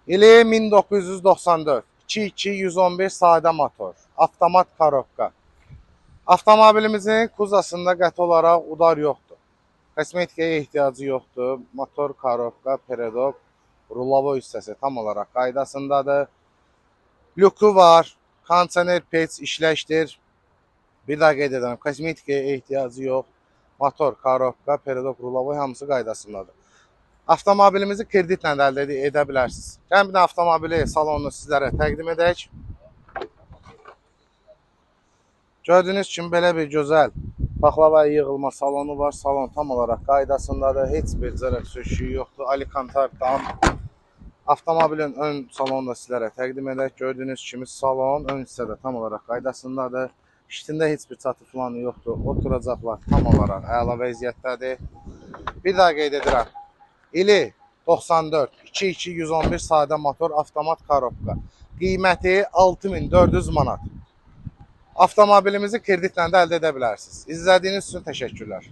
İli 1994. 2.2 sadə motor. Avtomat korobka. Avtomobilimizin kuzasında qəti olaraq udar yoxdur. Kosmetikaya ehtiyacı yoxdur. Motor, korobka, peredok, rulavo hissəsi tam olaraq qaydasındadır. Lüku var. Kondisioner pec işləşdir. Bir daha qeyd edirəm. Kosmetikaya ehtiyacı yox. Motor, korobka, peredok, rulavo hamısı qaydasındadır. Avtomobilimizi kreditlə də əldə edə bilərsiniz. Gəlin bir də avtomobili salonunu sizlərə təqdim edək. Gördüyünüz kimi belə bir gözəl paxlava yığılma salonu var. Salon tam olaraq qaydasındadır. Heç bir zərər söküyü yoxdur. Alikantar tam. Avtomobilin ön salonunu da sizlərə təqdim edək. Gördüyünüz kimi salon ön hissədə tam olaraq qaydasındadır. İştində heç bir çatı falan yoxdur. Oturacaqlar tam olaraq əla vəziyyətdədir. Bir daha qeyd edirəm. İli 94, 2.2 sadə motor, avtomat korobka. Qiyməti 6400 manat. Avtomobilimizi kreditlə də əldə edə bilərsiniz. İzlədiyiniz üçün təşəkkürlər.